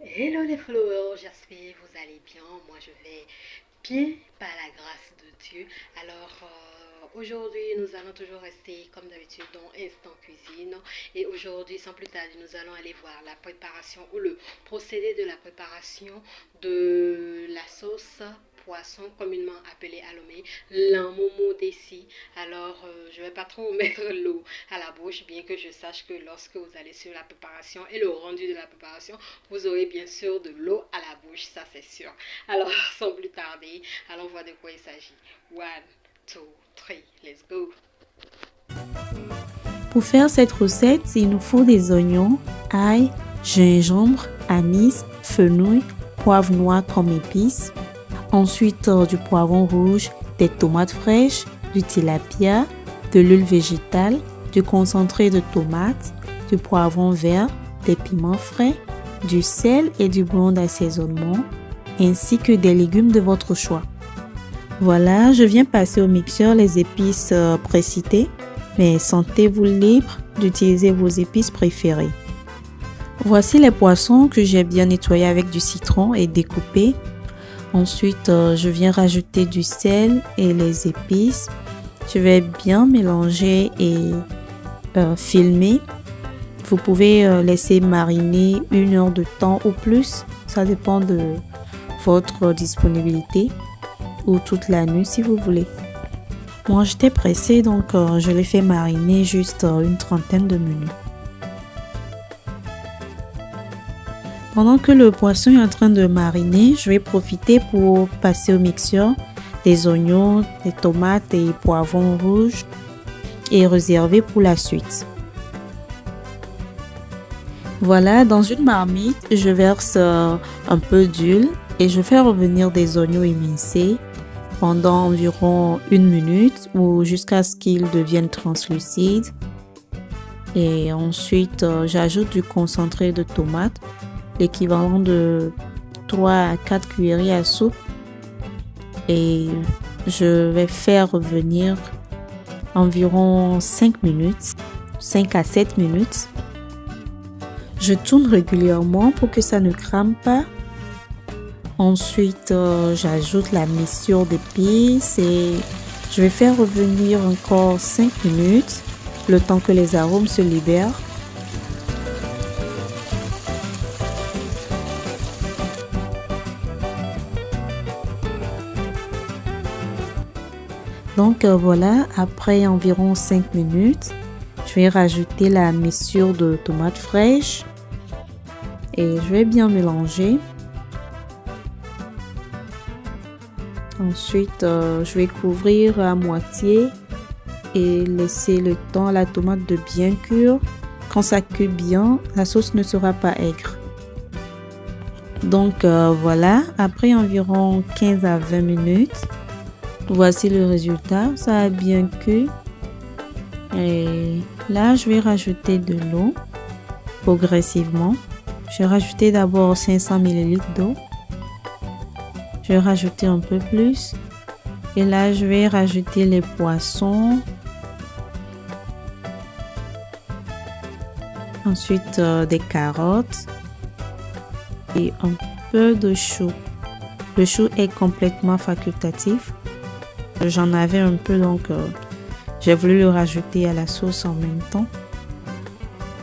Hello les followers, j'espère que vous allez bien. Moi je vais bien par la grâce de Dieu. Alors aujourd'hui nous allons toujours rester comme d'habitude dans Instant Cuisine. Et aujourd'hui sans plus tarder nous allons aller voir la préparation ou le procédé de la préparation de la sauce poisson communément appelée à Lomé, l'enmomo d'ici. Alors je vais pas trop mettre l'eau à la bouche, bien que je sache que lorsque vous allez sur la préparation et le rendu de la préparation, vous aurez bien sûr de l'eau à la bouche, ça c'est sûr. Alors sans plus tarder, allons voir de quoi il s'agit. One, two, three, let's go. Pour faire cette recette, il nous faut des oignons, ail, gingembre, anis, fenouil, poivre noir comme épice. Ensuite, du poivron rouge, des tomates fraîches, du tilapia, de l'huile végétale, du concentré de tomate, du poivron vert, des piments frais, du sel et du bouillon d'assaisonnement, ainsi que des légumes de votre choix. Voilà, je viens passer au mixeur les épices précitées, mais sentez-vous libre d'utiliser vos épices préférées. Voici les poissons que j'ai bien nettoyés avec du citron et découpés. Ensuite, je viens rajouter du sel et les épices. Je vais bien mélanger et filmer. Vous pouvez laisser mariner 1 heure de temps ou plus. Ça dépend de votre disponibilité ou toute la nuit si vous voulez. Moi, j'étais pressée donc je l'ai fait mariner juste une trentaine de minutes. Pendant que le poisson est en train de mariner, je vais profiter pour passer au mixeur des oignons, des tomates et poivrons rouges et réserver pour la suite. Voilà, dans une marmite, je verse un peu d'huile et je fais revenir des oignons émincés pendant environ 1 minute ou jusqu'à ce qu'ils deviennent translucides. Et ensuite, j'ajoute du concentré de tomate, l'équivalent de 3 à 4 cuillerées à soupe. Et je vais faire revenir environ 5 minutes, 5 à 7 minutes. Je tourne régulièrement pour que ça ne crame pas. Ensuite, j'ajoute la mixture d'épices et je vais faire revenir encore 5 minutes, le temps que les arômes se libèrent. Donc voilà, après environ 5 minutes, je vais rajouter la mixture de tomates fraîches et je vais bien mélanger. Ensuite, je vais couvrir à moitié et laisser le temps à la tomate de bien cuire. Quand ça cuit bien, la sauce ne sera pas aigre. Donc voilà, après environ 15 à 20 minutes, voici le résultat. Ça a bien cuit. Et là, je vais rajouter de l'eau progressivement. Je vais rajouter d'abord 500 ml d'eau. Je vais rajouter un peu plus. Et là, je vais rajouter les poissons. Ensuite, des carottes. Et un peu de chou. Le chou est complètement facultatif. J'en avais un peu, donc j'ai voulu le rajouter à la sauce en même temps.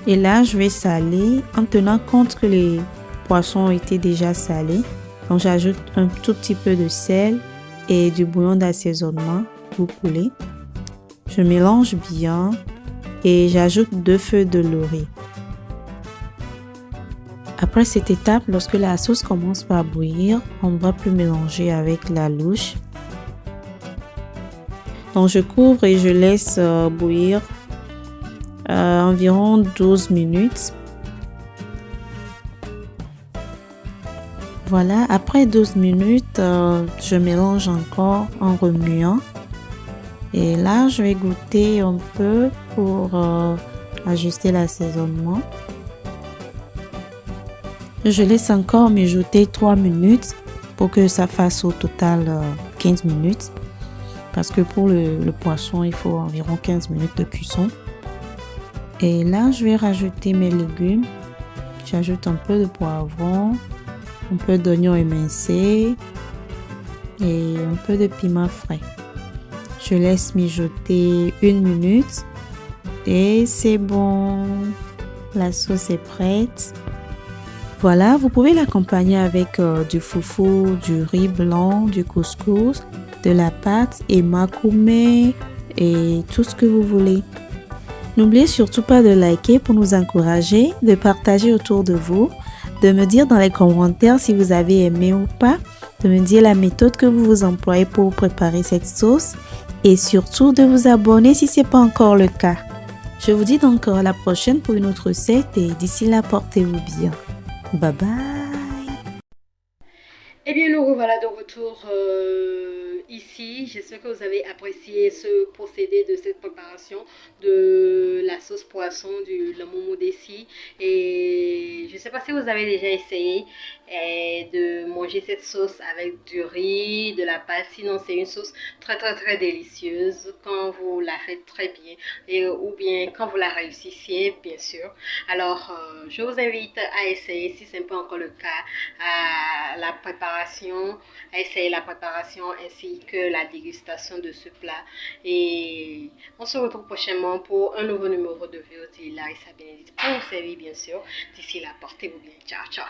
Et là, je vais saler en tenant compte que les poissons étaient déjà salés. Donc, j'ajoute un tout petit peu de sel et du bouillon d'assaisonnement pour poulet. Je mélange bien et j'ajoute 2 feuilles de laurier. Après cette étape, lorsque la sauce commence par bouillir, on ne va plus mélanger avec la louche. Donc, je couvre et je laisse bouillir environ 12 minutes. Voilà, après 12 minutes, je mélange encore en remuant. Et là, je vais goûter un peu pour ajuster l'assaisonnement. Je laisse encore mijoter 3 minutes pour que ça fasse au total 15 minutes. Parce que pour le poisson, il faut environ 15 minutes de cuisson. Et là, je vais rajouter mes légumes. J'ajoute un peu de poivron, un peu d'oignon émincé et un peu de piment frais. Je laisse mijoter 1 minute et c'est bon. La sauce est prête. Voilà, vous pouvez l'accompagner avec du foufou, du riz blanc, du couscous, de la pâte et makoumé et tout ce que vous voulez. N'oubliez surtout pas de liker pour nous encourager, de partager autour de vous, de me dire dans les commentaires si vous avez aimé ou pas, de me dire la méthode que vous employez pour préparer cette sauce et surtout de vous abonner si ce n'est pas encore le cas. Je vous dis donc à la prochaine pour une autre recette et d'ici là, portez-vous bien. Bye bye. Eh bien, nous revoilà de retour ici. J'espère que vous avez apprécié ce procédé de cette préparation de la sauce poisson du momo desi. Et je ne sais pas si vous avez déjà essayé de manger cette sauce avec du riz, de la pâte. Sinon, c'est une sauce très très très délicieuse quand vous la faites très bien ou bien quand vous la réussissiez, bien sûr. Alors, je vous invite à essayer si ce n'est pas encore le cas à la préparation, à essayer la préparation ainsi que la dégustation de ce plat. Et on se retrouve prochainement pour un nouveau numéro de VOD Larissa Bénédicte pour vous servir bien sûr. D'ici là, portez-vous bien. Ciao, ciao.